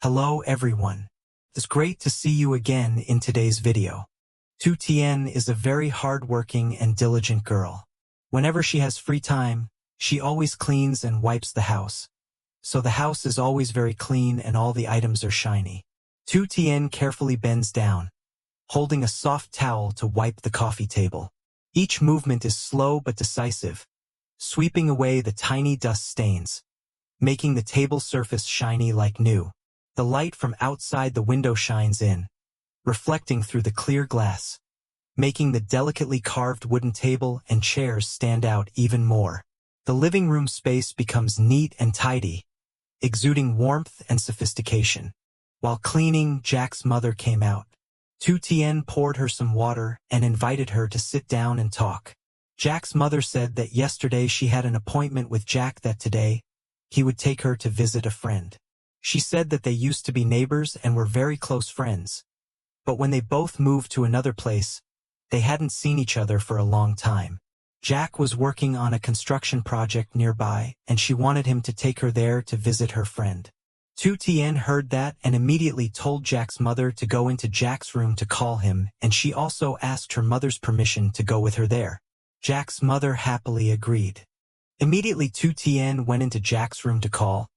Hello everyone. It's great to see you again in today's video. Tien is a very hardworking and diligent girl. Whenever she has free time, she always cleans and wipes the house. So the house is always very clean and all the items are shiny. Tien carefully bends down, holding a soft towel to wipe the coffee table. Each movement is slow but decisive, sweeping away the tiny dust stains, making the table surface shiny like new. The light from outside the window shines in, reflecting through the clear glass, making the delicately carved wooden table and chairs stand out even more. The living room space becomes neat and tidy, exuding warmth and sophistication. While cleaning, Jack's mother came out. Tien poured her some water and invited her to sit down and talk. Jack's mother said that yesterday she had an appointment with Jack, that today he would take her to visit a friend. She said that they used to be neighbors and were very close friends. But when they both moved to another place, they hadn't seen each other for a long time. Jack was working on a construction project nearby, and she wanted him to take her there to visit her friend. Tien heard that and immediately told Jack's mother to go into Jack's room to call him, and she also asked her mother's permission to go with her there. Jack's mother happily agreed. Immediately Tien went into Jack's room to call.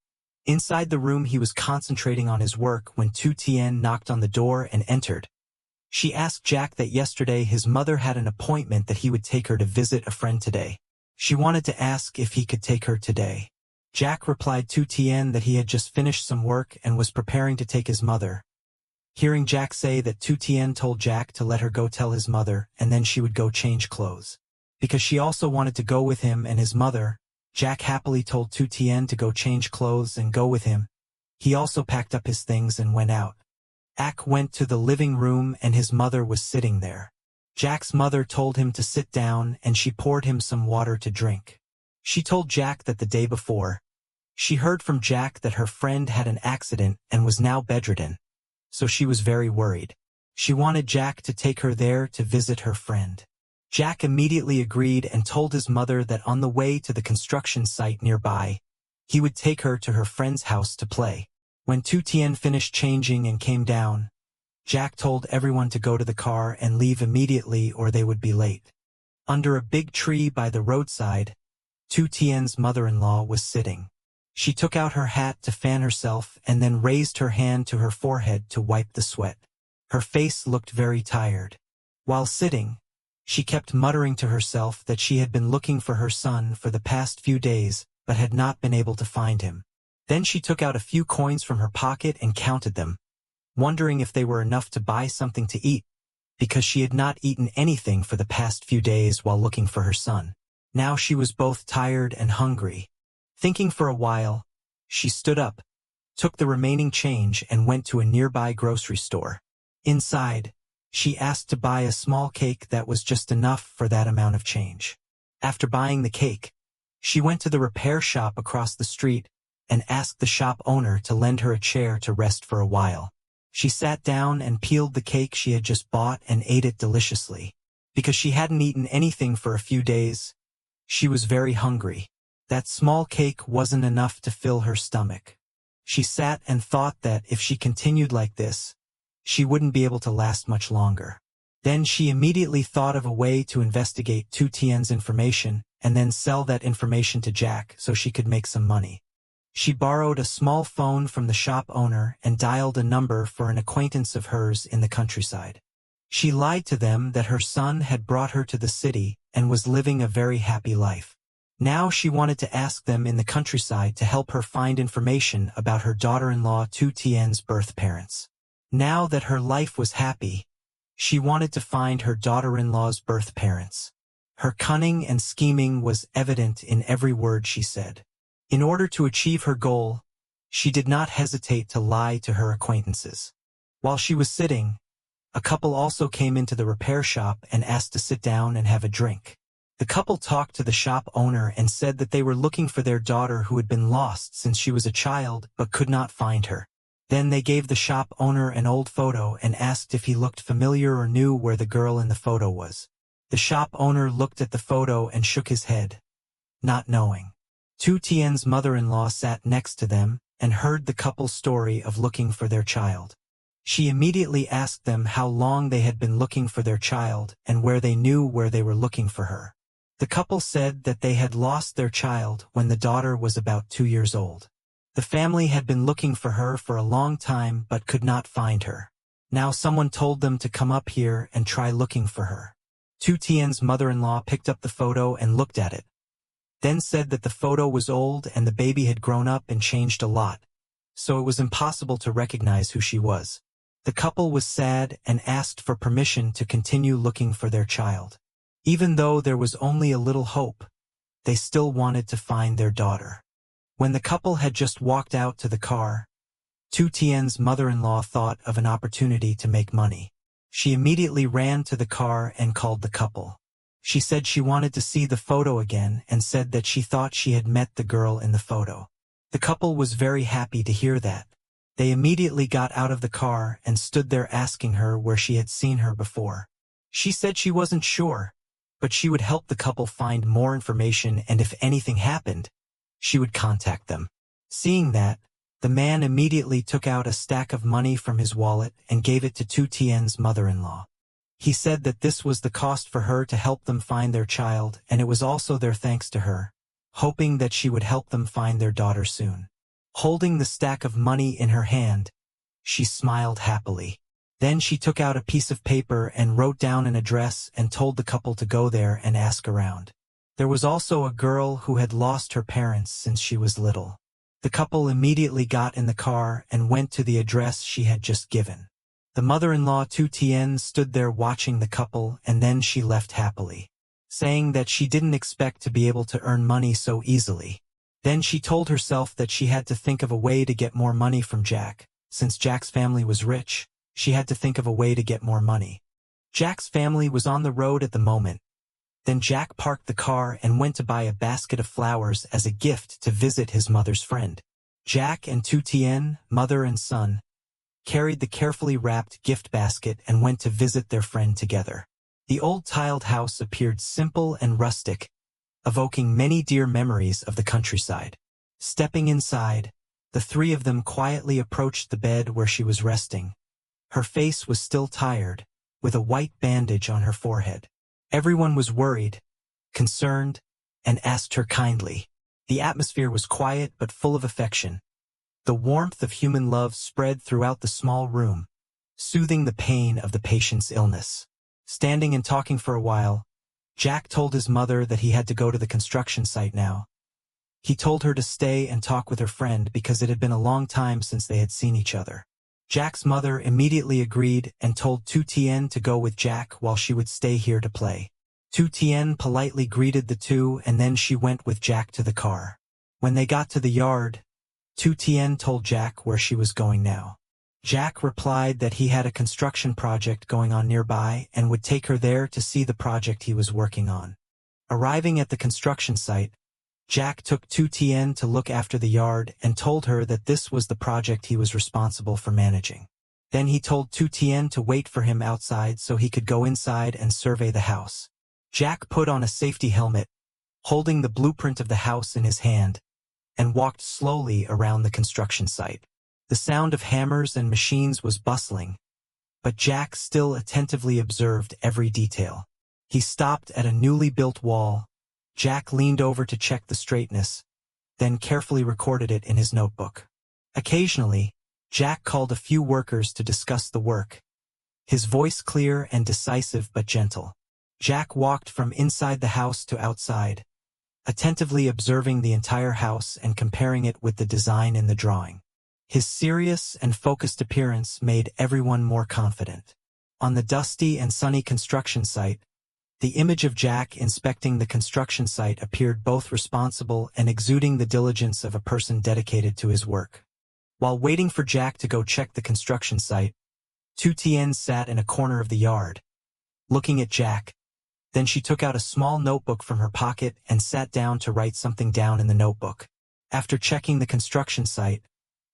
Inside the room he was concentrating on his work when Tien knocked on the door and entered. She asked Jack that yesterday his mother had an appointment that he would take her to visit a friend today. She wanted to ask if he could take her today. Jack replied to Tien that he had just finished some work and was preparing to take his mother. Hearing Jack say that, Tien told Jack to let her go tell his mother, and then she would go change clothes. Because she also wanted to go with him and his mother, Jack happily told Tien to go change clothes and go with him. He also packed up his things and went out. Jack went to the living room and his mother was sitting there. Jack's mother told him to sit down and she poured him some water to drink. She told Jack that the day before, she heard from Jack that her friend had an accident and was now bedridden. So she was very worried. She wanted Jack to take her there to visit her friend. Jack immediately agreed and told his mother that on the way to the construction site nearby, he would take her to her friend's house to play. When Tien finished changing and came down, Jack told everyone to go to the car and leave immediately or they would be late. Under a big tree by the roadside, Tien's mother-in-law was sitting. She took out her hat to fan herself and then raised her hand to her forehead to wipe the sweat. Her face looked very tired. While sitting, she kept muttering to herself that she had been looking for her son for the past few days, but had not been able to find him. Then she took out a few coins from her pocket and counted them, wondering if they were enough to buy something to eat, because she had not eaten anything for the past few days while looking for her son. Now she was both tired and hungry. Thinking for a while, she stood up, took the remaining change and went to a nearby grocery store. Inside, she asked to buy a small cake that was just enough for that amount of change. After buying the cake, she went to the repair shop across the street and asked the shop owner to lend her a chair to rest for a while. She sat down and peeled the cake she had just bought and ate it deliciously. Because she hadn't eaten anything for a few days, she was very hungry. That small cake wasn't enough to fill her stomach. She sat and thought that if she continued like this, she wouldn't be able to last much longer. Then she immediately thought of a way to investigate Tien's information and then sell that information to Jack so she could make some money. She borrowed a small phone from the shop owner and dialed a number for an acquaintance of hers in the countryside. She lied to them that her son had brought her to the city and was living a very happy life. Now she wanted to ask them in the countryside to help her find information about her daughter-in-law Tien's birth parents. Now that her life was happy, she wanted to find her daughter-in-law's birth parents. Her cunning and scheming was evident in every word she said. In order to achieve her goal, she did not hesitate to lie to her acquaintances. While she was sitting, a couple also came into the repair shop and asked to sit down and have a drink. The couple talked to the shop owner and said that they were looking for their daughter who had been lost since she was a child but could not find her. Then they gave the shop owner an old photo and asked if he looked familiar or knew where the girl in the photo was. The shop owner looked at the photo and shook his head, not knowing. Tien's mother-in-law sat next to them, and heard the couple's story of looking for their child. She immediately asked them how long they had been looking for their child and where they knew where they were looking for her. The couple said that they had lost their child when the daughter was about 2 years old. The family had been looking for her for a long time but could not find her. Now someone told them to come up here and try looking for her. Tien's mother-in-law picked up the photo and looked at it, then said that the photo was old and the baby had grown up and changed a lot, so it was impossible to recognize who she was. The couple was sad and asked for permission to continue looking for their child. Even though there was only a little hope, they still wanted to find their daughter. When the couple had just walked out to the car, Tien's mother-in-law thought of an opportunity to make money. She immediately ran to the car and called the couple. She said she wanted to see the photo again and said that she thought she had met the girl in the photo. The couple was very happy to hear that. They immediately got out of the car and stood there asking her where she had seen her before. She said she wasn't sure, but she would help the couple find more information, and if anything happened, she would contact them. Seeing that, the man immediately took out a stack of money from his wallet and gave it to Tien's mother-in-law. He said that this was the cost for her to help them find their child, and it was also their thanks to her, hoping that she would help them find their daughter soon. Holding the stack of money in her hand, she smiled happily. Then she took out a piece of paper and wrote down an address and told the couple to go there and ask around. There was also a girl who had lost her parents since she was little. The couple immediately got in the car and went to the address she had just given. The mother-in-law Tien stood there watching the couple, and then she left happily, saying that she didn't expect to be able to earn money so easily. Then she told herself that she had to think of a way to get more money from Jack. Since Jack's family was rich, she had to think of a way to get more money. Jack's family was on the road at the moment. Then Jack parked the car and went to buy a basket of flowers as a gift to visit his mother's friend. Jack and Tien, mother and son, carried the carefully wrapped gift basket and went to visit their friend together. The old tiled house appeared simple and rustic, evoking many dear memories of the countryside. Stepping inside, the three of them quietly approached the bed where she was resting. Her face was still tired, with a white bandage on her forehead. Everyone was worried, concerned, and asked her kindly. The atmosphere was quiet but full of affection. The warmth of human love spread throughout the small room, soothing the pain of the patient's illness. Standing and talking for a while, Jack told his mother that he had to go to the construction site now. He told her to stay and talk with her friend because it had been a long time since they had seen each other. Jack's mother immediately agreed and told Tien to go with Jack while she would stay here to play. Tien politely greeted the two, and then she went with Jack to the car. When they got to the yard, Tien told Jack where she was going now. Jack replied that he had a construction project going on nearby and would take her there to see the project he was working on. Arriving at the construction site, Jack took Tien to look after the yard and told her that this was the project he was responsible for managing. Then he told Tien to wait for him outside so he could go inside and survey the house. Jack put on a safety helmet, holding the blueprint of the house in his hand, and walked slowly around the construction site. The sound of hammers and machines was bustling, but Jack still attentively observed every detail. He stopped at a newly built wall. Jack leaned over to check the straightness, then carefully recorded it in his notebook. Occasionally, Jack called a few workers to discuss the work, his voice clear and decisive but gentle. Jack walked from inside the house to outside, attentively observing the entire house and comparing it with the design in the drawing. His serious and focused appearance made everyone more confident. On the dusty and sunny construction site, the image of Jack inspecting the construction site appeared both responsible and exuding the diligence of a person dedicated to his work. While waiting for Jack to go check the construction site, Tien sat in a corner of the yard, looking at Jack. Then she took out a small notebook from her pocket and sat down to write something down in the notebook. After checking the construction site,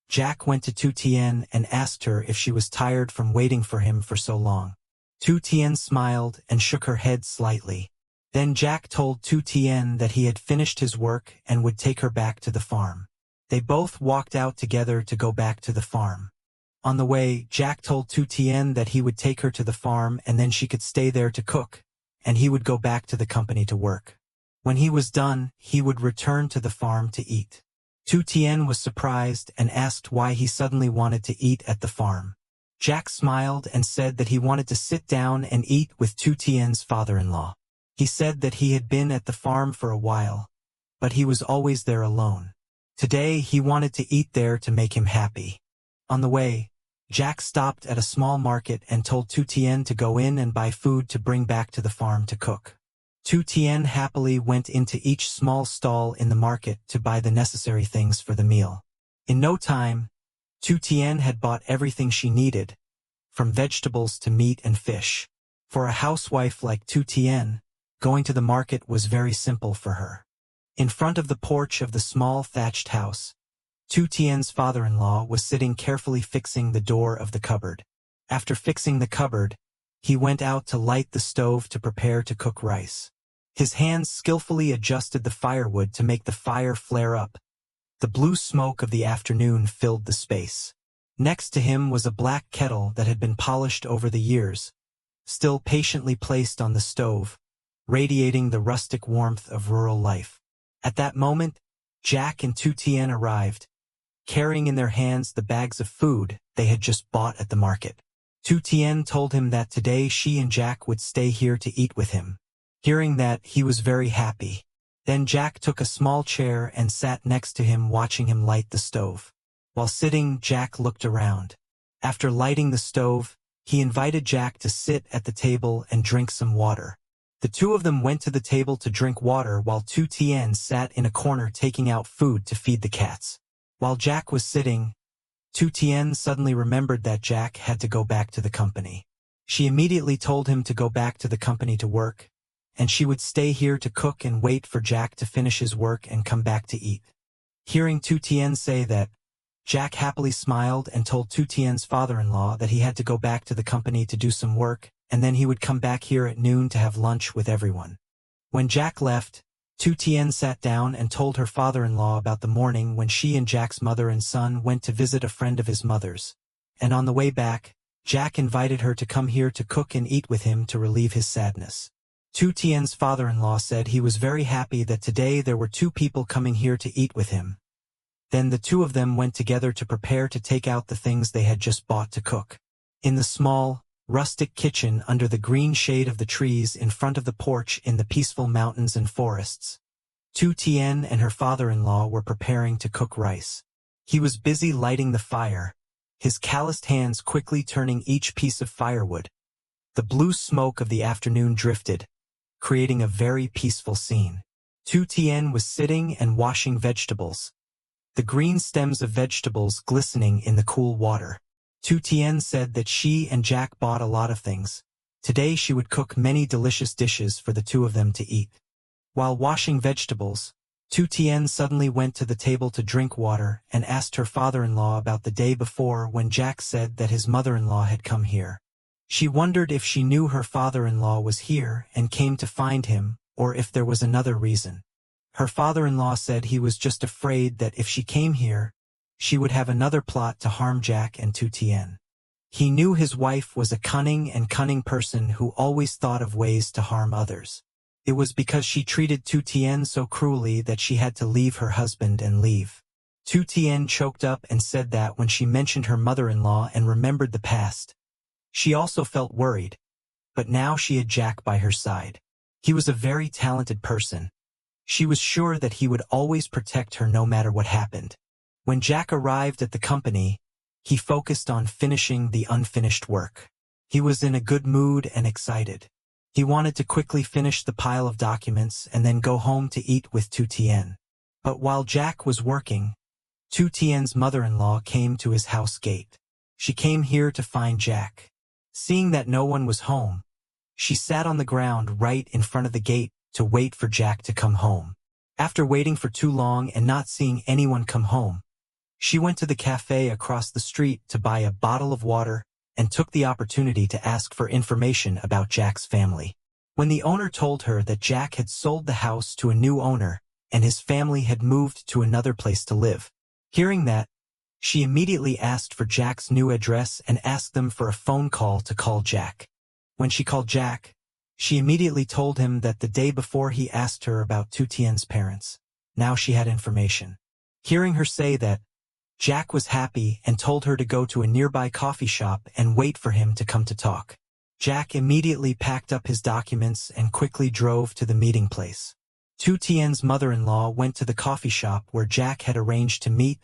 Jack went to Tien and asked her if she was tired from waiting for him for so long. Tien smiled and shook her head slightly. Then Jack told Tien that he had finished his work and would take her back to the farm. They both walked out together to go back to the farm. On the way, Jack told Tien that he would take her to the farm and then she could stay there to cook, and he would go back to the company to work. When he was done, he would return to the farm to eat. Tien was surprised and asked why he suddenly wanted to eat at the farm. Jack smiled and said that he wanted to sit down and eat with Tien's father-in-law. He said that he had been at the farm for a while, but he was always there alone. Today he wanted to eat there to make him happy. On the way, Jack stopped at a small market and told Tien to go in and buy food to bring back to the farm to cook. Tien happily went into each small stall in the market to buy the necessary things for the meal. In no time, Tien had bought everything she needed, from vegetables to meat and fish. For a housewife like Tien, going to the market was very simple for her. In front of the porch of the small thatched house, Tien's father-in-law was sitting carefully fixing the door of the cupboard. After fixing the cupboard, he went out to light the stove to prepare to cook rice. His hands skillfully adjusted the firewood to make the fire flare up. The blue smoke of the afternoon filled the space. Next to him was a black kettle that had been polished over the years, still patiently placed on the stove, radiating the rustic warmth of rural life. At that moment, Jack and Tien arrived, carrying in their hands the bags of food they had just bought at the market. Tien told him that today she and Jack would stay here to eat with him. Hearing that, he was very happy. Then Jack took a small chair and sat next to him, watching him light the stove. While sitting, Jack looked around. After lighting the stove, he invited Jack to sit at the table and drink some water. The two of them went to the table to drink water while Tien sat in a corner taking out food to feed the cats. While Jack was sitting, Tien suddenly remembered that Jack had to go back to the company. She immediately told him to go back to the company to work, and she would stay here to cook and wait for Jack to finish his work and come back to eat. Hearing Tien say that, Jack happily smiled and told Tien's father-in-law that he had to go back to the company to do some work, and then he would come back here at noon to have lunch with everyone. When Jack left, Tien sat down and told her father-in-law about the morning when she and Jack's mother and son went to visit a friend of his mother's. And on the way back, Jack invited her to come here to cook and eat with him to relieve his sadness. Tien's father-in-law said he was very happy that today there were two people coming here to eat with him. Then the two of them went together to prepare to take out the things they had just bought to cook. In the small, rustic kitchen under the green shade of the trees in front of the porch in the peaceful mountains and forests, Tien and her father-in-law were preparing to cook rice. He was busy lighting the fire, his calloused hands quickly turning each piece of firewood. The blue smoke of the afternoon drifted, creating a very peaceful scene. Tien was sitting and washing vegetables, the green stems of vegetables glistening in the cool water. Tien said that she and Jack bought a lot of things. Today she would cook many delicious dishes for the two of them to eat. While washing vegetables, Tien suddenly went to the table to drink water and asked her father-in-law about the day before when Jack said that his mother-in-law had come here. She wondered if she knew her father-in-law was here and came to find him, or if there was another reason. Her father-in-law said he was just afraid that if she came here, she would have another plot to harm Jack and Tien. He knew his wife was a cunning person who always thought of ways to harm others. It was because she treated Tien so cruelly that she had to leave her husband and leave. Tien choked up and said that when she mentioned her mother-in-law and remembered the past, she also felt worried, but now she had Jack by her side. He was a very talented person. She was sure that he would always protect her no matter what happened. When Jack arrived at the company, he focused on finishing the unfinished work. He was in a good mood and excited. He wanted to quickly finish the pile of documents and then go home to eat with Tien. But while Jack was working, Tien's mother-in-law came to his house gate. She came here to find Jack. Seeing that no one was home, she sat on the ground right in front of the gate to wait for Jack to come home. After waiting for too long and not seeing anyone come home, she went to the cafe across the street to buy a bottle of water and took the opportunity to ask for information about Jack's family. When the owner told her that Jack had sold the house to a new owner and his family had moved to another place to live, Hearing that, she immediately asked for Jack's new address and asked them for a phone call to call Jack. When she called Jack, she immediately told him that the day before he asked her about Tien's parents. Now she had information. Hearing her say that, Jack was happy and told her to go to a nearby coffee shop and wait for him to come to talk. Jack immediately packed up his documents and quickly drove to the meeting place. Tien's mother-in-law went to the coffee shop where Jack had arranged to meet,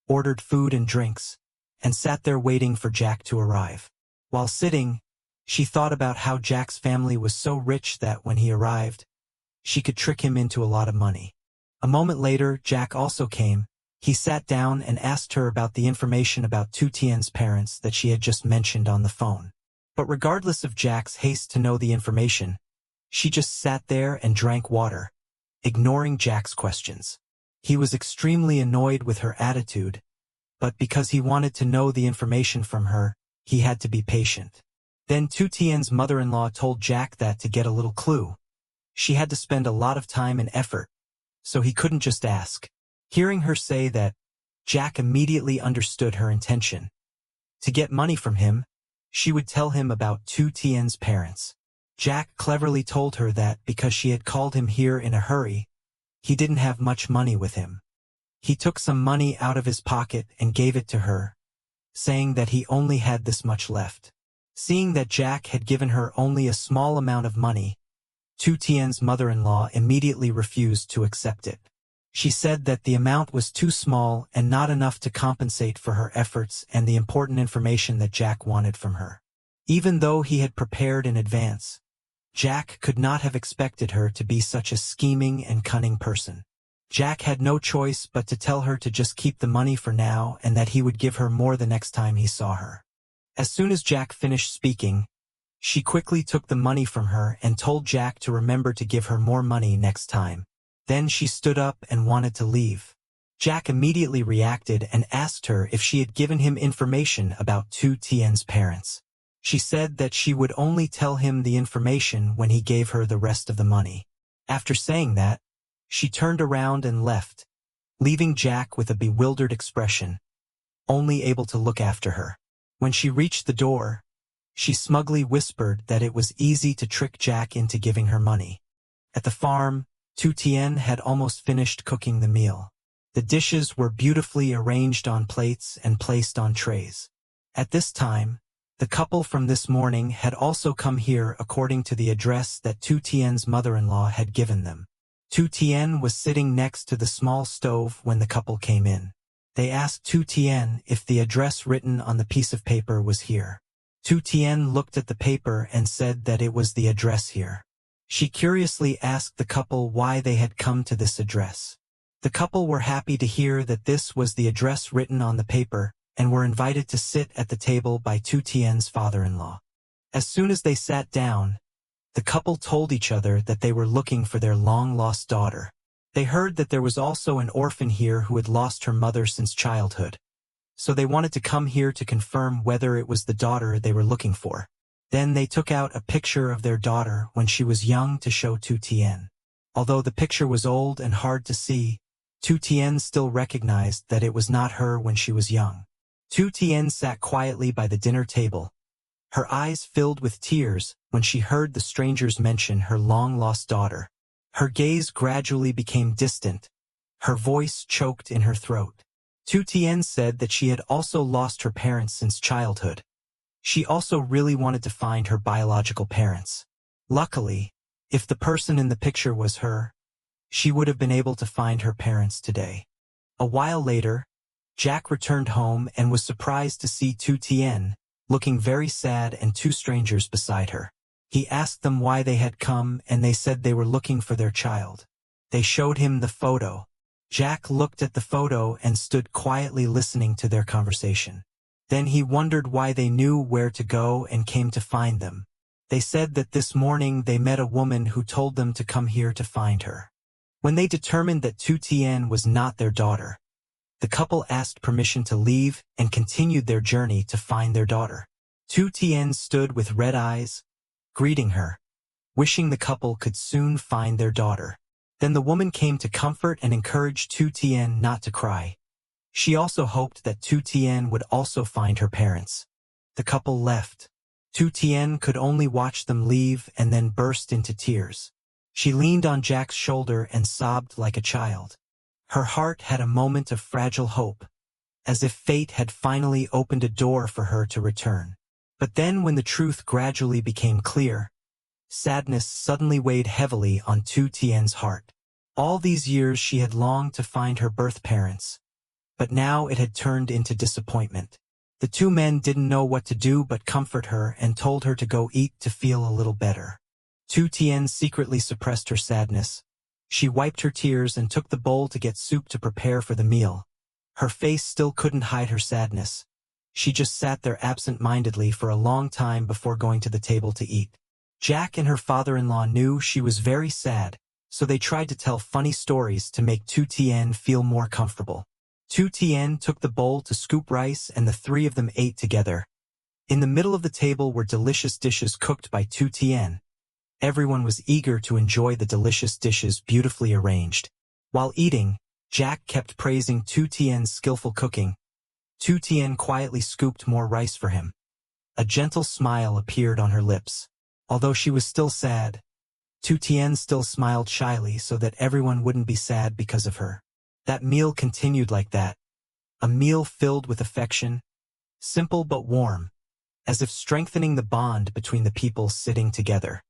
ordered food and drinks, and sat there waiting for Jack to arrive. While sitting, she thought about how Jack's family was so rich that when he arrived, she could trick him into a lot of money. A moment later, Jack also came. He sat down and asked her about the information about Tien's parents that she had just mentioned on the phone. But regardless of Jack's haste to know the information, she just sat there and drank water, ignoring Jack's questions. He was extremely annoyed with her attitude, but because he wanted to know the information from her, he had to be patient. Then Tien's mother-in-law told Jack that to get a little clue, she had to spend a lot of time and effort, so he couldn't just ask. Hearing her say that, Jack immediately understood her intention. To get money from him, she would tell him about Tien's parents. Jack cleverly told her that because she had called him here in a hurry, he didn't have much money with him. He took some money out of his pocket and gave it to her, saying that he only had this much left. Seeing that Jack had given her only a small amount of money, Tien's mother-in-law immediately refused to accept it. She said that the amount was too small and not enough to compensate for her efforts and the important information that Jack wanted from her. Even though he had prepared in advance, Jack could not have expected her to be such a scheming and cunning person. Jack had no choice but to tell her to just keep the money for now and that he would give her more the next time he saw her. As soon as Jack finished speaking, she quickly took the money from her and told Jack to remember to give her more money next time. Then she stood up and wanted to leave. Jack immediately reacted and asked her if she had given him information about Tien's parents. She said that she would only tell him the information when he gave her the rest of the money. After saying that, she turned around and left, leaving Jack with a bewildered expression, only able to look after her. When she reached the door, she smugly whispered that it was easy to trick Jack into giving her money. At the farm, Tien had almost finished cooking the meal. The dishes were beautifully arranged on plates and placed on trays. At this time, the couple from this morning had also come here according to the address that Tien's mother-in-law had given them. Tien was sitting next to the small stove when the couple came in. They asked Tien if the address written on the piece of paper was here. Tien looked at the paper and said that it was the address here. She curiously asked the couple why they had come to this address. The couple were happy to hear that this was the address written on the paper and were invited to sit at the table by Tien's father-in-law. As soon as they sat down, the couple told each other that they were looking for their long-lost daughter. They heard that there was also an orphan here who had lost her mother since childhood, so they wanted to come here to confirm whether it was the daughter they were looking for. Then they took out a picture of their daughter when she was young to show Tien. Although the picture was old and hard to see, Tien still recognized that it was not her when she was young. Tien sat quietly by the dinner table, her eyes filled with tears when she heard the strangers mention her long-lost daughter. Her gaze gradually became distant, her voice choked in her throat. Tien said that she had also lost her parents since childhood. She also really wanted to find her biological parents. Luckily, if the person in the picture was her, she would have been able to find her parents today. A while later, Jack returned home and was surprised to see Tien, looking very sad, and two strangers beside her. He asked them why they had come and they said they were looking for their child. They showed him the photo. Jack looked at the photo and stood quietly listening to their conversation. Then he wondered why they knew where to go and came to find them. They said that this morning they met a woman who told them to come here to find her. When they determined that Tien was not their daughter, the couple asked permission to leave and continued their journey to find their daughter. Tien stood with red eyes, greeting her, wishing the couple could soon find their daughter. Then the woman came to comfort and encourage Tien not to cry. She also hoped that Tien would also find her parents. The couple left. Tien could only watch them leave and then burst into tears. She leaned on Jack's shoulder and sobbed like a child. Her heart had a moment of fragile hope, as if fate had finally opened a door for her to return. But then when the truth gradually became clear, sadness suddenly weighed heavily on Tien's heart. All these years she had longed to find her birth parents, but now it had turned into disappointment. The two men didn't know what to do but comfort her and told her to go eat to feel a little better. Tien secretly suppressed her sadness. She wiped her tears and took the bowl to get soup to prepare for the meal. Her face still couldn't hide her sadness. She just sat there absent-mindedly for a long time before going to the table to eat. Jack and her father-in-law knew she was very sad, so they tried to tell funny stories to make Tien feel more comfortable. Tien took the bowl to scoop rice and the three of them ate together. In the middle of the table were delicious dishes cooked by Tien. Everyone was eager to enjoy the delicious dishes beautifully arranged. While eating, Jack kept praising Tien's skillful cooking. Tien quietly scooped more rice for him. A gentle smile appeared on her lips. Although she was still sad, Tien still smiled shyly so that everyone wouldn't be sad because of her. That meal continued like that. A meal filled with affection, simple but warm, as if strengthening the bond between the people sitting together.